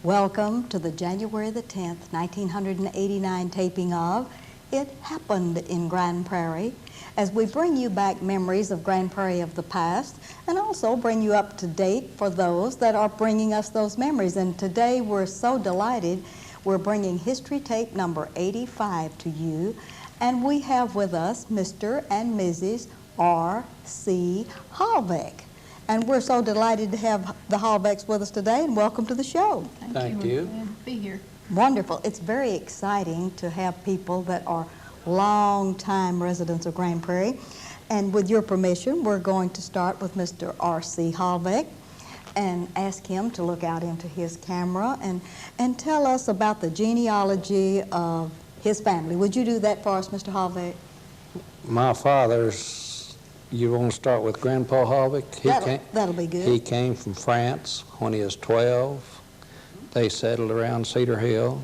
Welcome to the January the 10th, 1989 taping of It Happened in Grand Prairie, as we bring you back memories of Grand Prairie of the past and also bring you up to date for those that are bringing us those memories. And today we're so delighted we're bringing history tape number 85 to you, and we have with us Mr. and Mrs. R.C. Hallbeck. And we're so delighted to have the Hallbecks with us today, and welcome to the show. Thank you. We're glad to be here. Wonderful. It's very exciting to have people that are long-time residents of Grand Prairie. And with your permission, we're going to start with Mr. R.C. Hallbeck and ask him to look out into his camera and tell us about the genealogy of his family. Would you do that for us, Mr. Hallbeck? My father's, you want to start with Grandpa Hallbeck? That'll be good. He came from France when he was 12. They settled around Cedar Hill.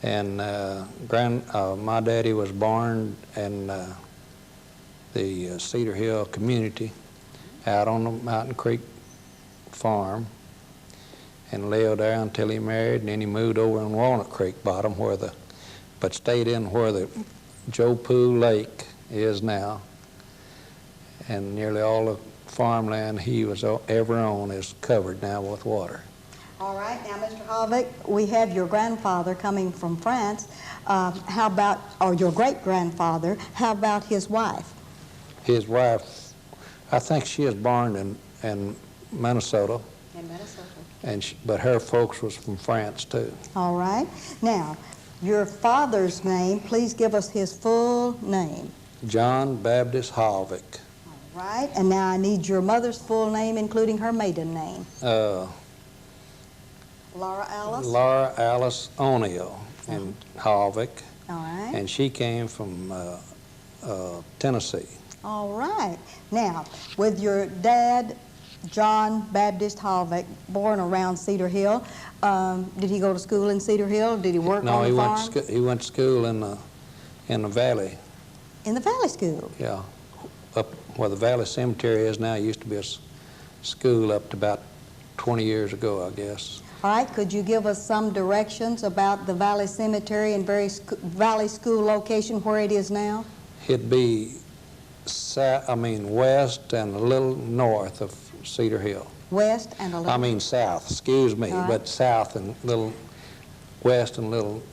And my daddy was born in the Cedar Hill community out on the Mountain Creek farm and lived there until he married, and then he moved over in Walnut Creek bottom but stayed in where the Joe Poo Lake is now. And nearly all the farmland he was ever on is covered now with water. All right, now, Mr. Hallbeck, we have your grandfather coming from France. How about, or your great-grandfather, how about his wife? His wife, I think she was born in Minnesota. In Minnesota. But her folks was from France, too. All right. Now, your father's name, please give us his full name. John Baptist Hallbeck. All right, and now I need your mother's full name, including her maiden name. Laura Alice? Laura Alice O'Neill in Hallbeck. All right. And she came from Tennessee. All right. Now, with your dad, John Baptist Hallbeck, born around Cedar Hill, did he go to school in Cedar Hill? Did he work on the farm? No, he went to school in the valley. In the valley school? Yeah. Up where the Valley Cemetery is now, it used to be a school up to about 20 years ago, I guess. All right, could you give us some directions about the Valley Cemetery and Valley School location where it is now? It'd be west and a little north of Cedar Hill. West and a little... south, excuse me, right. But south and little west and little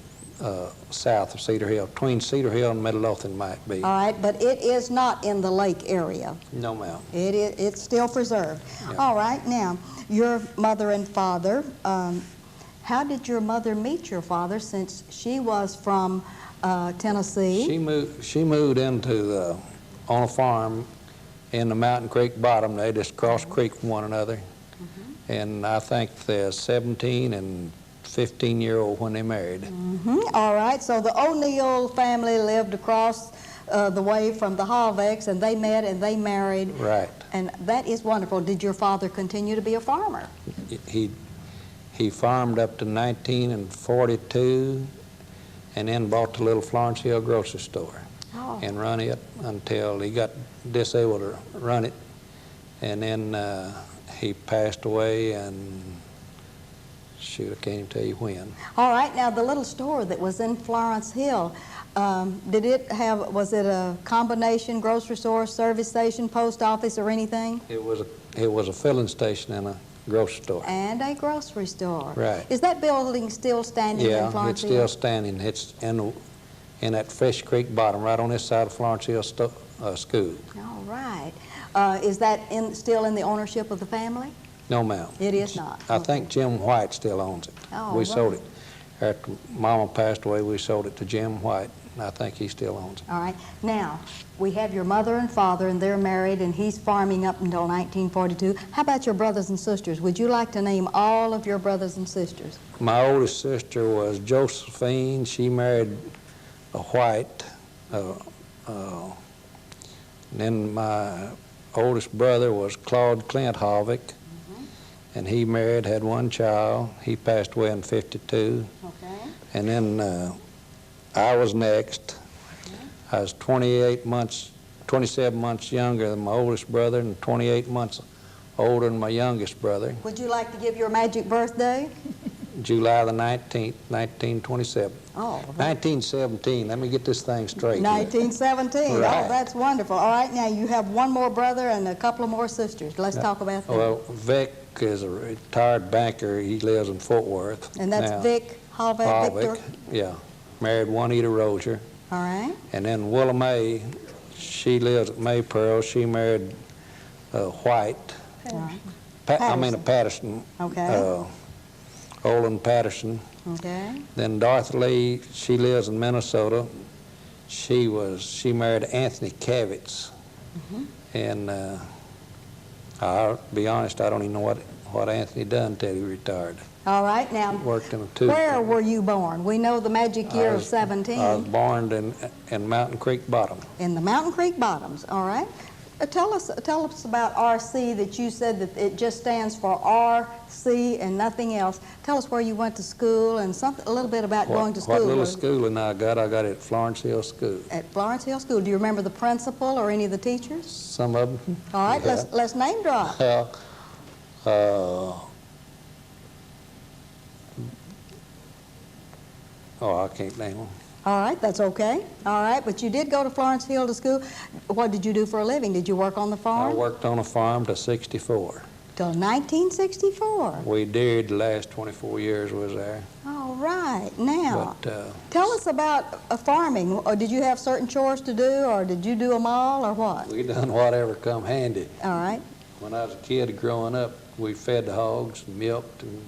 south of Cedar Hill. Between Cedar Hill and Midlothian might be. All right, but it is not in the lake area. No, ma'am. It's still preserved. Yeah. All right, now, your mother and father, how did your mother meet your father, since she was from Tennessee? She moved into on a farm in the Mountain Creek bottom. They just crossed creek from one another. Mm-hmm. And I think they're 17 and 15-year-old when they married. Mm-hmm. All right, so the O'Neill family lived across the way from the Hallbecks, and they met and they married. Right. And that is wonderful. Did your father continue to be a farmer? He farmed up to 1942 and then bought the little Florence Hill grocery store. Oh. And run it until he got disabled to run it. And then he passed away, and shoot, I can't even tell you when. All right, now the little store that was in Florence Hill, was it a combination grocery store, service station, post office, or anything? It was a filling station and a grocery store. And a grocery store. Right. Is that building still standing in Florence Hill? Yeah, it's still standing. It's in that Fish Creek bottom, right on this side of Florence Hill school. All right. Is that still in the ownership of the family? No, ma'am. It is not. I think Jim White still owns it. Oh, we right. sold it. After Mama passed away, we sold it to Jim White, and I think he still owns it. All right. Now, we have your mother and father, and they're married, and he's farming up until 1942. How about your brothers and sisters? Would you like to name all of your brothers and sisters? My oldest sister was Josephine. She married a White. And then my oldest brother was Claude Clint Hallbeck. And he married, had one child. He passed away in 52. Okay. And then I was next. Okay. I was 27 months younger than my oldest brother and 28 months older than my youngest brother. Would you like to give your magic birthday? July the 19th, 1927. Oh, 1917, let me get this thing straight. 1917. Right. Oh, that's wonderful. All right, now you have one more brother and a couple of more sisters. Let's talk about that. Well, Vic is a retired banker. He lives in Fort Worth. And that's now. Vic Hallbeck, Victor? Yeah. Married Juanita Rozier. All right. And then Willa Mae, she lives at May Pearl. She married White. All right. Patterson. Okay. Olin Patterson. Okay. Then Dorothy Lee, she lives in Minnesota. She married Anthony Kavitz. And I'll be honest, I don't even know what Anthony done until he retired. All right, now, Worked in a tube. where were you born? We know the magic year of 17. I was born in Mountain Creek Bottom. In the Mountain Creek Bottoms, all right. Tell us about RC, that you said that it just stands for RC and nothing else. Tell us where you went to school and a little bit about going to school. What little schooling I got it at Florence Hill School. At Florence Hill School. Do you remember the principal or any of the teachers? Some of them. All right, Yeah. let's name drop. I can't name them. All right, that's okay. All right, but you did go to Florence Hill to school. What did you do for a living? Did you work on the I farm? worked on a farm till 64. Till 1964. We did the last 24 years was there. All right, now, But tell us about farming. Or did you have certain chores to do, or did you do them all, or what? we done whatever come handy. All right. When I was a kid growing up, we fed the hogs and milked, and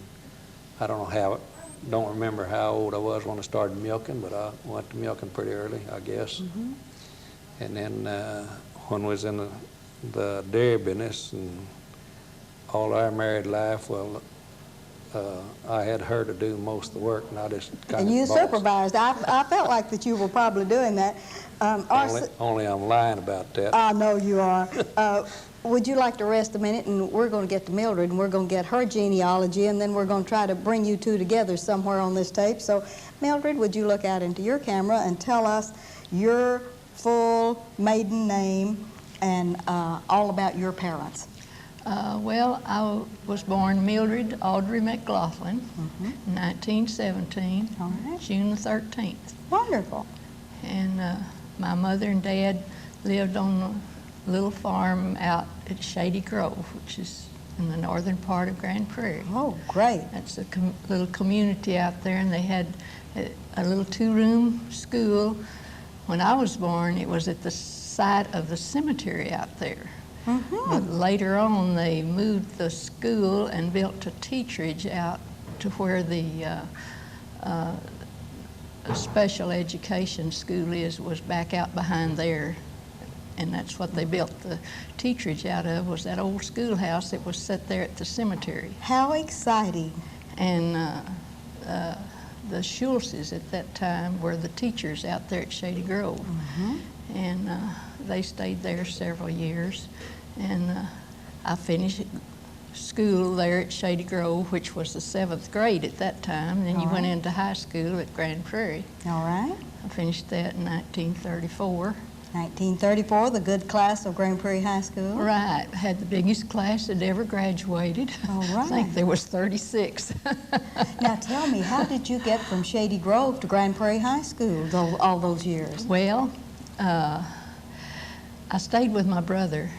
I don't remember how old I was when I started milking, but I went to milking pretty early, I guess. And then when I was in the dairy business and all our married life, well, I had her to do most of the work, and I just kind And of you supervised. I felt like that you were probably doing that. Only I'm lying about that. I know you are. Would you like to rest a minute, and we're going to get to Mildred, and we're going to get her genealogy, and then we're going to try to bring you two together somewhere on this tape. So, Mildred, would you look out into your camera and tell us your full maiden name and all about your parents? Well, I was born Mildred Audrey McLaughlin, 1917, All right. June the 13th. Wonderful. And my mother and dad lived on a little farm out at Shady Grove, which is in the northern part of Grand Prairie. Oh, great. That's a little community out there, and they had a little two-room school. When I was born, it was at the site of the cemetery out there. But later on, they moved the school and built a teacherage out to where the special education school was back out behind there. And that's what they built the teacherage out of, was that old schoolhouse that was set there at the cemetery. How exciting. And the Schultzes at that time were the teachers out there at Shady Grove. And they stayed there several years. And I finished school there at Shady Grove, which was the 7th grade at that time. Then you went into high school at Grand Prairie. All right. I finished that in 1934. 1934, the good class of Grand Prairie High School. Right, had the biggest class that ever graduated. All right. I think there was 36. Now tell me, how did you get from Shady Grove to Grand Prairie High School all those years? Well, I stayed with my brother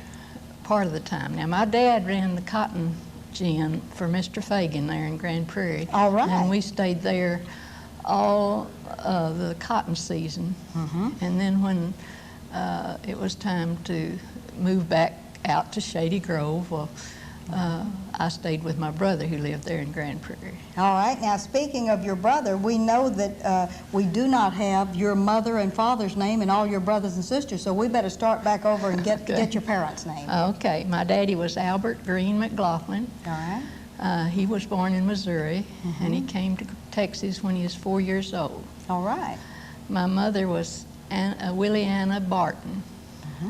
part of the time. Now, my dad ran the cotton gin for Mr. Fagan there in Grand Prairie. All right. And we stayed there all the cotton season. And then when it was time to move back out to Shady Grove, well, I stayed with my brother who lived there in Grand Prairie. All right. Now, speaking of your brother, we know that we do not have your mother and father's name and all your brothers and sisters, so we better start back over and get your parents' name. Okay. My daddy was Albert Green McLaughlin. All right. He was born in Missouri, and he came to Texas when he was 4 years old. All right. My mother was Willie Anna Barton,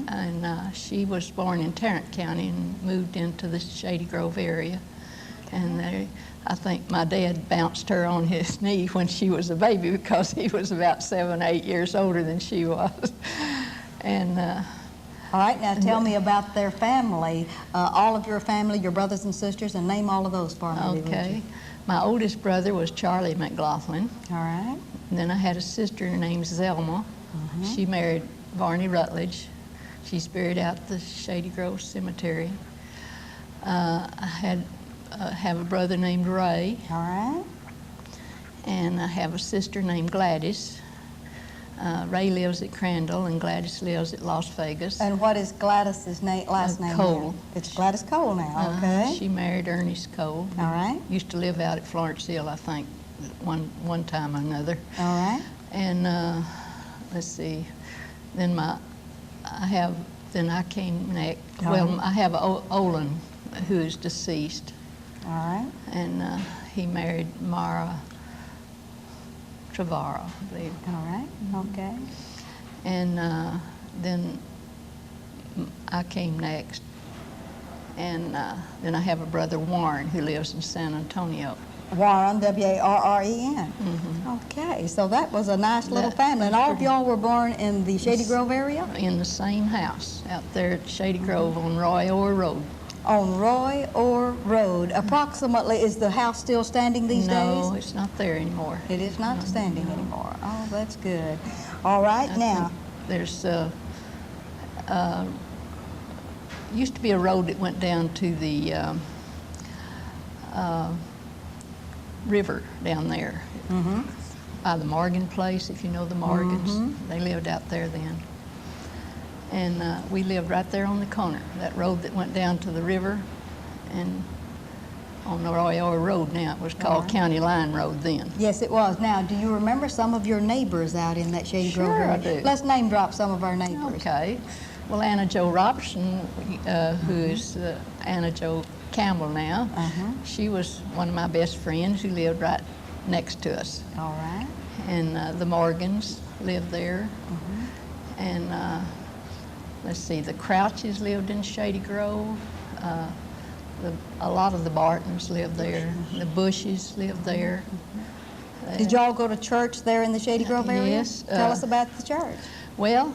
and she was born in Tarrant County and moved into the Shady Grove area. And I think my dad bounced her on his knee when she was a baby because he was about 7, 8 years older than she was. And all right, now tell me about their family, all of your family, your brothers and sisters, and name all of those for me. okay. My oldest brother was Charlie McLaughlin. All right. And then I had a sister named Zelma. She married Barney Rutledge. She's buried out at the Shady Grove Cemetery. I have a brother named Ray, All right. and I have a sister named Gladys. Ray lives at Crandall, and Gladys lives at Las Vegas. And what is Gladys's last name? Cole. now? It's Gladys Cole now, okay. She married Ernest Cole. All right. Used to live out at Florence Hill, I think, one time or another. All right. And let's see, then I came next. Well, I have Olin, who is deceased, All right. and he married Mara Trevorrow, I believe. All right. Okay. And then I came next, and then I have a brother Warren who lives in San Antonio. Warren, W-A-R-R-E-N. Okay, so that was a nice little That family. And was all of pretty- y'all were born in the Shady Grove area? In the same house out there at Shady Grove on Roy Orr Road. On Roy Orr Road. Approximately, is the house still standing these No, days? it's not there anymore. It is not standing anymore. Oh, that's good. All right, now, There's used to be a road that went down to the river down there by the Morgan place, if you know the Morgans. They lived out there then. And we lived right there on the corner, that road that went down to the river, and on the Roy Orr Road now. It was called County Line Road then. yes, it was. Now, do you remember some of your neighbors out in that Shady Grove Sure, area? I do. Let's name drop some of our neighbors. Okay. Well, Anna Jo Robertson, who is Anna Jo Campbell now, she was one of my best friends who lived right next to us. All right. And the Morgans lived there. And let's see, the Crouches lived in Shady Grove. A lot of the Bartons lived there. The Bushes lived there. Did y'all go to church there in the Shady Grove area? Yes, Tell us about the church. Well,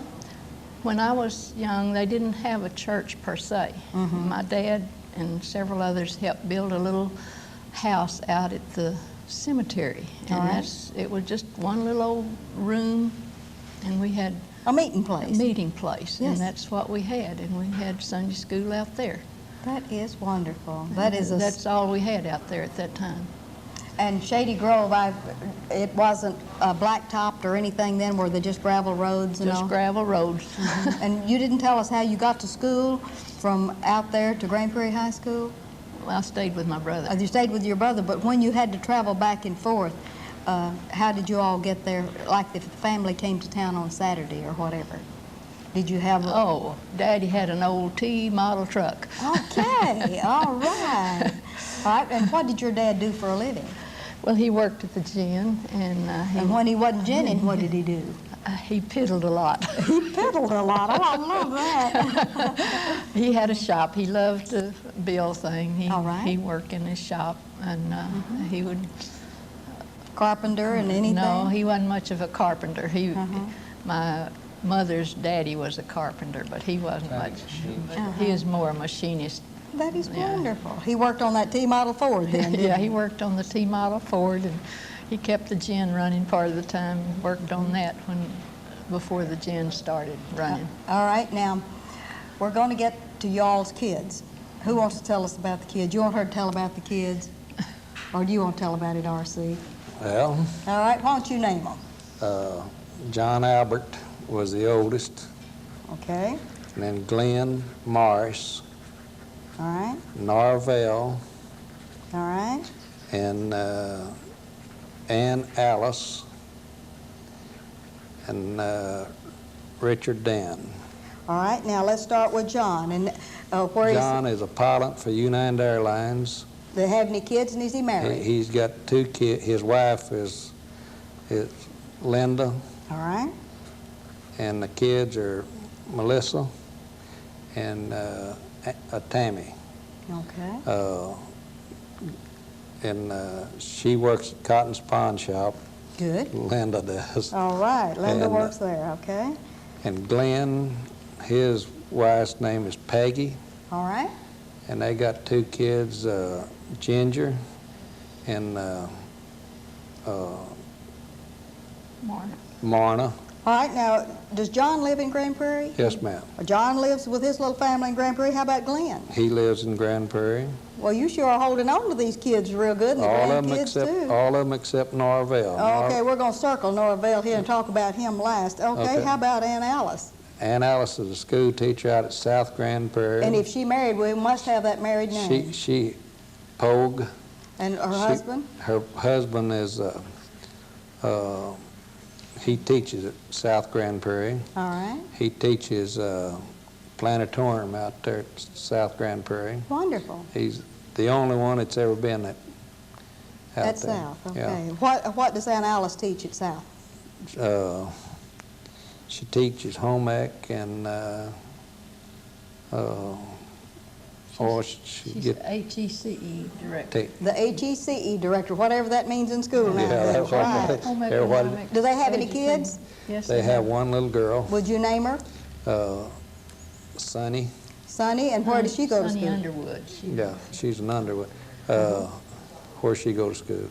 when I was young, they didn't have a church per se. My dad and several others helped build a little house out at the cemetery. And All right. it was just one little old room, and we had A meeting a place. meeting place, Yes. and that's what we had. And we had Sunday school out there. That is wonderful. That is That's all we had out there at that time. And Shady Grove, it wasn't blacktopped or anything then, were they just gravel roads and Just all? gravel roads. And you didn't tell us how you got to school from out there to Grand Prairie High School? Well, I stayed with my brother. You stayed with your brother, but when you had to travel back and forth, how did you all get there? Like if the family came to town on Saturday or whatever? Did you have Oh, Daddy had an old T model truck. Okay, all right. All right, and what did your dad do for a living? Well, he worked at the gin, and And when he wasn't ginning, what did he do? he piddled a lot. He piddled a lot. Oh, I love that. He had a shop. He loved to build things. All right. He worked in his shop, and he would. Carpenter and anything? No, he wasn't much of a carpenter. My mother's daddy was a carpenter, but he wasn't much. He was more a machinist. That is Yeah. wonderful. He worked on that T-model Ford then, didn't Yeah, he? he worked on the T-model Ford, and he kept the gin running part of the time. Worked on that before the gin started running. All right, now, we're going to get to y'all's kids. Who wants to tell us about the kids? You want her to tell about the kids? Or do you want to tell about it, R.C.? Well, All right, why don't you name them? John Albert was the oldest, Okay, and then Glenn Morris, all right, Norvell, all right, and Ann Alice, and Richard Dan. all right. Now, let's start with John. And where is John is a pilot for United Airlines. they have any kids, and is he married? He's got 2 kids. His wife is Linda, All right, and the kids are Melissa and Tammy. okay, And she works at Cotton's Pawn Shop. good. Linda does. All right, Linda And, works there, okay. And Glenn, his wife's name is Peggy, All right, and they got 2 kids, Ginger in Marna. Marna. All right, now, does John live in Grand Prairie? Yes, ma'am. John lives with his little family in Grand Prairie. How about Glenn? He lives in Grand Prairie. Well, you sure are holding on to these kids real good, and the grandkids too. All of them except Norvell. Okay, we're going to circle Norvell here and talk about him last. Okay, how about Aunt Alice? Aunt Alice is a school teacher out at South Grand Prairie. And if she married, we must have that married name. She Pogue. And her husband? Her husband is, he teaches at South Grand Prairie. All right. He teaches planetarium out there at South Grand Prairie. Wonderful. He's the only one that's ever been out at there. South, okay. Yeah. What does Aunt Alice teach at South? She teaches home ec and She's the HECE director. The HECE director, whatever that means in school now. Yeah, that's right. Home They're what- economics, Do they have any education. kids? Yes, They have one little girl, Would you name her? Sonny. Sonny, and where does she go to Sonny school? Underwood. Yeah, she's an Underwood. Where she go to school?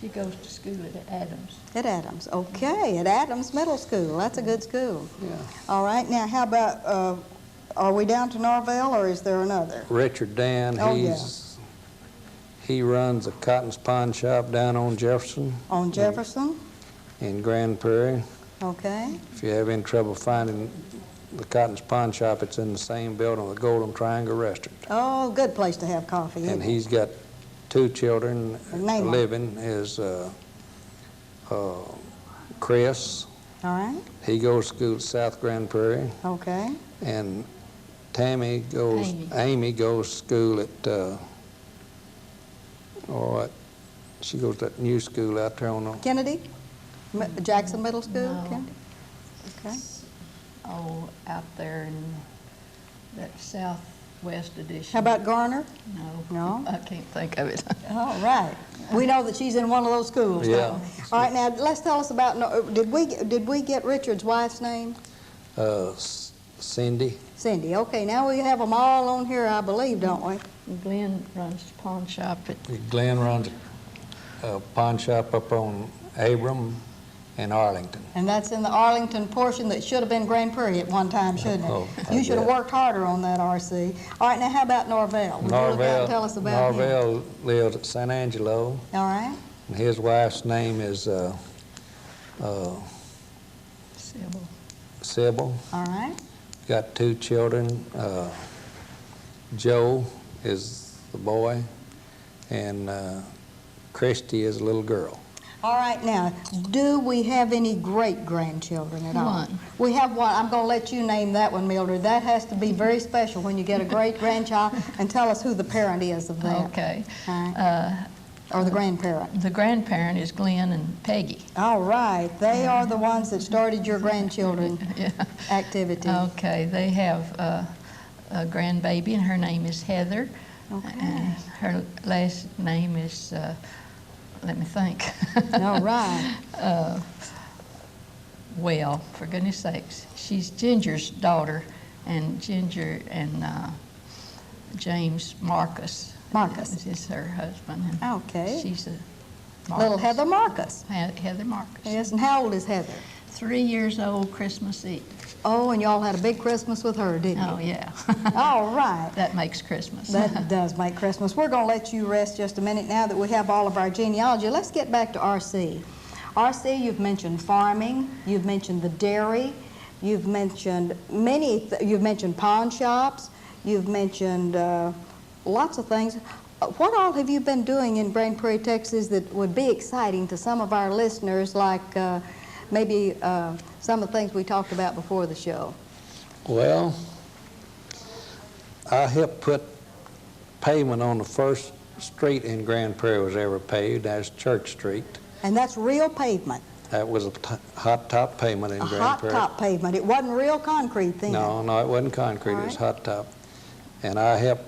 She goes to school at Adams. At Adams, okay, at Adams Middle School. That's a good school. Yeah. All right, now how about, are we down to Norvell, or is there another? Richard Dan, Oh, yeah. he runs a cotton's pawn shop down on Jefferson On Jefferson, in Grand Prairie. okay. If you have any trouble finding the cotton's pawn shop, it's in the same building with the Golden Triangle Restaurant. Oh, good place to have coffee, And isn't it? he's got 2 children Name 'em. living. Is Chris. All right, He goes to school at South Grand Prairie. okay. And Amy goes to school at, she goes to that new school out there on the, Kennedy? Jackson Middle School, No. Kennedy? Okay. Oh, out there in that southwest edition. How about Garner? No. No? I can't think of it. All right. We know that she's in one of those schools now. Yeah. All right, now, let's tell us about, did we get Richard's wife's name? Cindy. Cindy. Okay, now we have them all on here, I believe, don't we? Glenn runs the pawn shop at, Glenn runs a pawn shop up on Abram and Arlington. And that's in the Arlington portion that should have been Grand Prairie at one time, shouldn't it? Oh, I You should have bet. worked harder on that RC. All right, now how about Norvell? Would you look out and tell us about him? Norvell lives at San Angelo, All right. and his wife's name is Sybil. Sybil. All right. Got 2 children. Joe is the boy, and Christy is a little girl. All right, now, do we have any great-grandchildren at all? One. We have one. I'm going to let you name that one, Mildred. That has to be very special when you get a great-grandchild, and tell us who the parent is of that. Okay. All right. Or the grandparent. The grandparent is Glenn and Peggy. All right. They are the ones that started your grandchildren Yeah. activity. Okay, they have a grandbaby, and her name is Heather. Okay. And her last name is, let me think. All right. Well, for goodness sakes, she's Ginger's daughter, and Ginger and James Marcus. Marcus. Is her husband. And Okay. she's a Little Heather Marcus. Heather Marcus. Yes, and how old is Heather? 3 years old Christmas Eve. Oh, and y'all had a big Christmas with her, didn't you? Oh, yeah. All right. That makes Christmas. That does make Christmas. We're going to let you rest just a minute now that we have all of our genealogy. Let's get back to R.C. R.C., you've mentioned farming, you've mentioned the dairy, you've mentioned you've mentioned pawn shops, you've mentioned lots of things. What all have you been doing in Grand Prairie, Texas that would be exciting to some of our listeners, like maybe some of the things we talked about before the show? Well, I helped put pavement on the first street in Grand Prairie was ever paved. That's Church Street. And that's real pavement, That was a hot top pavement in a Grand hot Prairie. top pavement. It wasn't real concrete then. No, it wasn't concrete. All It was right. hot top. And I helped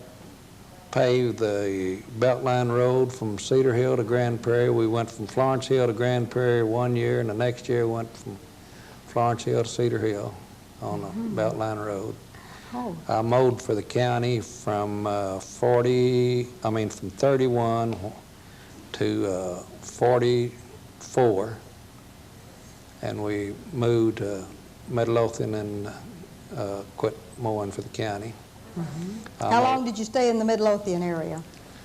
pave the Beltline Road from Cedar Hill to Grand Prairie. We went from Florence Hill to Grand Prairie one year, and the next year went from Florence Hill to Cedar Hill on the Beltline Road. Oh, I mowed for the county from 31 to 44, and we moved to Midlothian and quit mowing for the county. How long did you stay in the Midlothian area?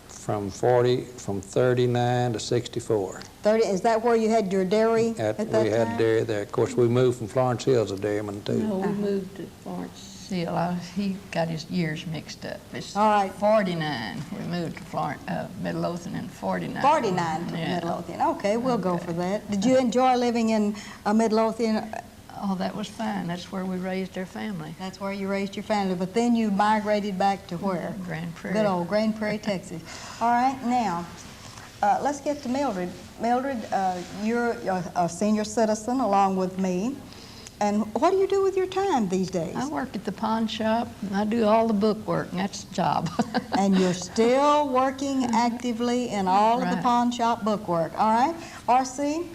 From 39 to 64. 30, is that where you had your dairy at that We time? had dairy there. Of course, we moved from Florence Hills a dairyman too. No, we moved to Florence Hill. He got his years mixed up. It's All right. 49. We moved to Midlothian in 49. 49 to Yeah. Midlothian. Okay, we'll go for that. Did you enjoy living in Midlothian? Oh, that was fine. That's where we raised our family. That's where you raised your family, but then you migrated back to where? Grand Prairie. Good old Grand Prairie, Texas. All right, now, let's get to Mildred. Mildred, you're a senior citizen along with me, and what do you do with your time these days? I work at the pawn shop, and I do all the book work, and that's the job. And you're still working actively in all of the Right. pawn shop book work, all right? R.C.,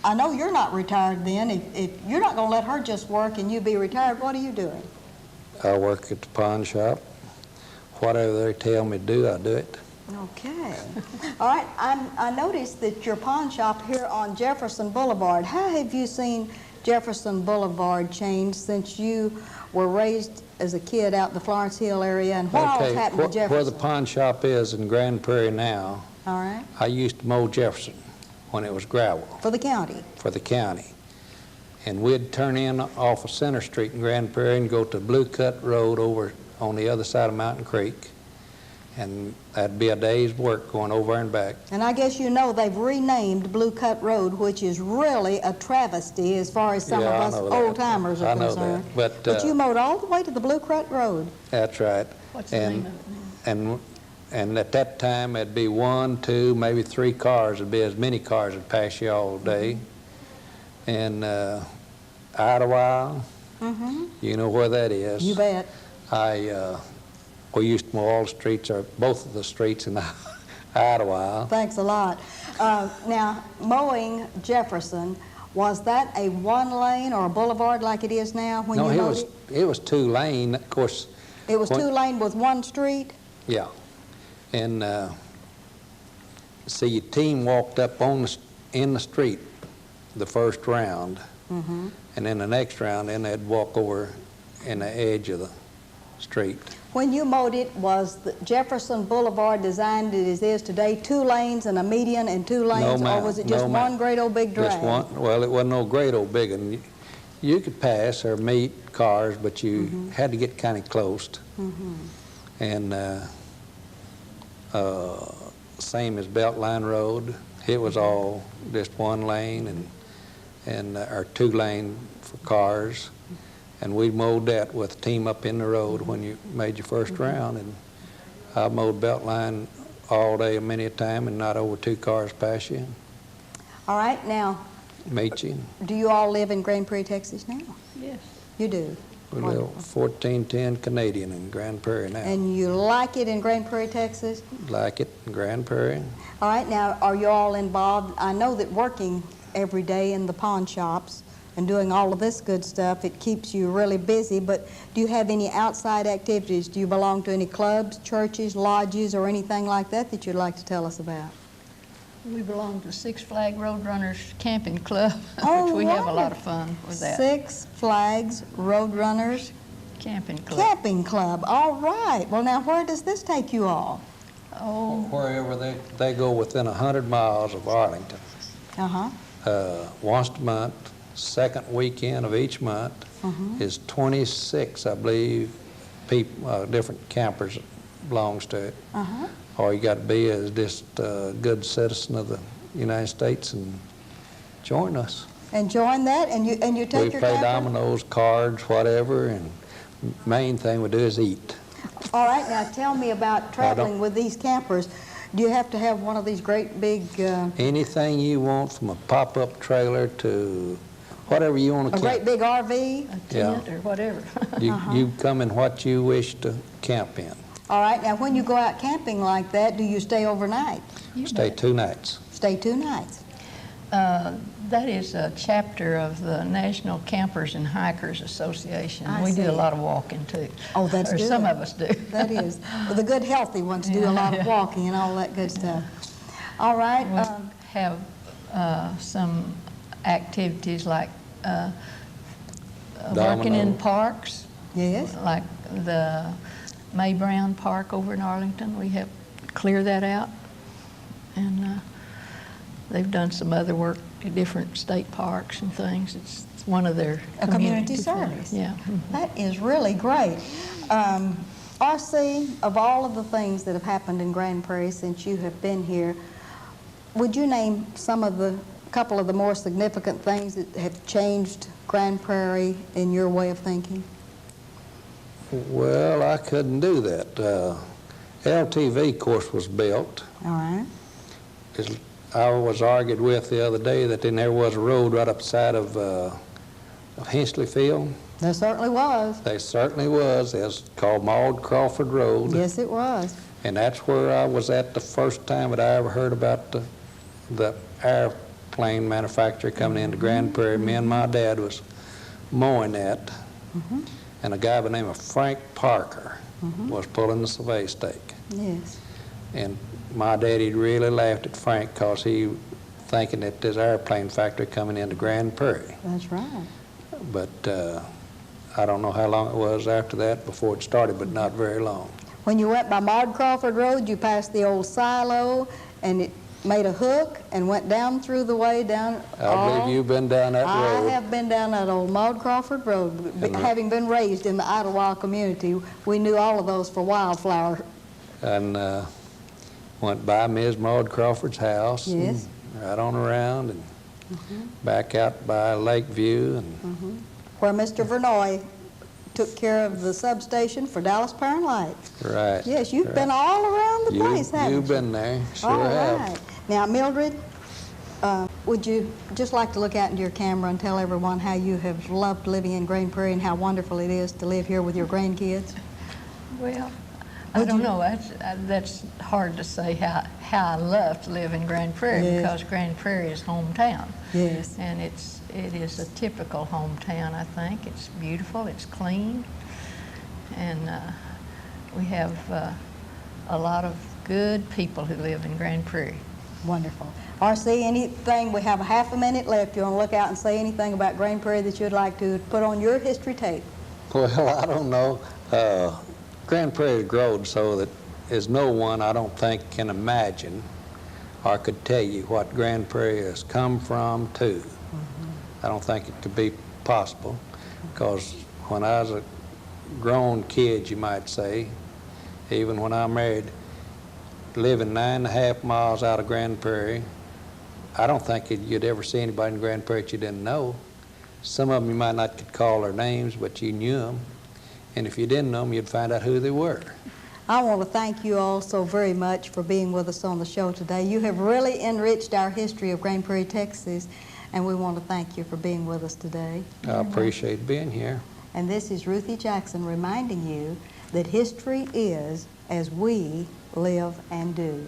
I know you're not retired then. If you're not going to let her just work and you be retired, what are you doing? I work at the pawn shop. Whatever they tell me to do, I do it. Okay. All right, I noticed that your pawn shop here on Jefferson Boulevard, how have you seen Jefferson Boulevard change since you were raised as a kid out in the Florence Hill area, and what all has happened to Jefferson? Where the pawn shop is in Grand Prairie now, All right, I used to mow Jefferson when it was gravel for the county. for the county. And we'd turn in off of Center Street in Grand Prairie and go to Blue Cut Road over on the other side of Mountain Creek. And that'd be a day's work going over and back. And I guess you know they've renamed Blue Cut Road, which is really a travesty as far as some Yeah, of I us know that. old-timers are I know that. concerned. But, you mowed all the way to the Blue Cut Road. That's right. What's the name of it now? And at that time, it'd be 1, 2, maybe 3 cars. It'd be as many cars that pass you all day. And Idlewild, you know where that is. You bet. We used to mow all the streets, or both of the streets in Idlewild. Thanks a lot. Now, mowing Jefferson, was that a one-lane or a boulevard like it is now when No, you mowed it? it was 2-lane, of course. It was two-lane with one street? Yeah. And see, your team walked up in the street the first round, and then the next round, then they'd walk over in the edge of the street. When you mowed it, was the Jefferson Boulevard designed as it is today, 2 lanes and a median and 2 lanes, or was it just one great old big drag? Just one. Well, it wasn't no great old big one. You could pass or meet cars, but you had to get kind of close. And same as Beltline Road, it was all just 1 lane or 2 lane for cars. And we mowed that with a team up in the road when you made your first round. And I mowed Beltline all day, many a time, and not over 2 cars pass you, All right, now, meet you. do you all live in Grand Prairie, Texas now? Yes. You do? We live 1410 Canadian in Grand Prairie now. And you like it in Grand Prairie, Texas? Like it in Grand Prairie. All right, now, are you all involved? I know that working every day in the pawn shops and doing all of this good stuff, it keeps you really busy, but do you have any outside activities? Do you belong to any clubs, churches, lodges, or anything like that that you'd like to tell us about? We belong to Six Flag Roadrunners Camping Club, Oh, which we have a right. lot of fun with that. Six Flags Roadrunners Camping Club. Camping Club. All right. Well, now, where does this take you all? Oh, Wherever they go within 100 miles of Arlington. Once a month, second weekend of each month, is 26, I believe, people, different campers that belongs to it. All you got to be is just a good citizen of the United States and join us. And join that, and you take We your play camper? dominoes, cards, whatever, and main thing we do is eat. All right, now tell me about traveling with these campers. Do you have to have one of these great big... Anything you want, from a pop-up trailer to whatever you want to a great camp. big RV? a tent or whatever. You come in what you wish to camp in. All right, now when you go out camping like that, do you stay overnight? Stay 2 nights. Stay 2 nights. That is a chapter of the National Campers and Hikers Association. I We see. do a lot of walking too. Oh, that's or good. some of us do. That is. Well, the good, healthy ones do a lot of walking and all that good stuff. All right. We have some activities like working in Domino. parks, Yes. like the May Brown Park over in Arlington. We help clear that out. And they've done some other work at different state parks and things. It's one of their A community things. service. Yeah. That is really great. R.C., of all of the things that have happened in Grand Prairie since you have been here, would you name a couple of the more significant things that have changed Grand Prairie in your way of thinking? Well, I couldn't do that. LTV course was built. All right. I was argued with the other day that there was a road right up the side of Hinchley Field. There certainly was. There certainly was. It's called Maud Crawford Road. Yes, it was. And that's where I was at the first time that I ever heard about the airplane manufacturer coming into Grand Prairie. Me and my dad was mowing that, and a guy by the name of Frank Parker was pulling the survey stake. Yes. And my daddy really laughed at Frank because he thinking that there's airplane factory coming into Grand Prairie. That's right. But I don't know how long it was after that before it started, but not very long. When you went by Maud Crawford Road, you passed the old silo, and it made a hook and went down through the way down. I believe you've been down that road. I have been down that old Maud Crawford Road. Having been raised in the Idlewild community, we knew all of those for wildflower. And went by Ms. Maud Crawford's house. Yes. And right on around and back out by Lakeview. And Where Mr. Vernoy took care of the substation for Dallas Power and Light. right. Yes, you've right. been all around the place, haven't you? You've been there, sure All have. right. Now, Mildred, would you just like to look out into your camera and tell everyone how you have loved living in Grand Prairie and how wonderful it is to live here with your grandkids? Well, I don't know. That's hard to say how I love to live in Grand Prairie Yes. because Grand Prairie is hometown. Yes. And it is a typical hometown, I think. It's beautiful, it's clean, and we have a lot of good people who live in Grand Prairie. Wonderful. R.C., anything, we have a half a minute left. You want to look out and say anything about Grand Prairie that you'd like to put on your history tape? Well, I don't know. Grand Prairie has grown so that there's no one, I don't think, can imagine or could tell you what Grand Prairie has come from to. I don't think it could be possible, because when I was a grown kid, you might say, even when I married, living 9.5 miles out of Grand Prairie, I don't think you'd ever see anybody in Grand Prairie that you didn't know. Some of them you might not could call their names, but you knew them. And if you didn't know them, you'd find out who they were. I want to thank you all so very much for being with us on the show today. You have really enriched our history of Grand Prairie, Texas, and we want to thank you for being with us today. I appreciate being here. And this is Ruthie Jackson reminding you that history is as we live and do.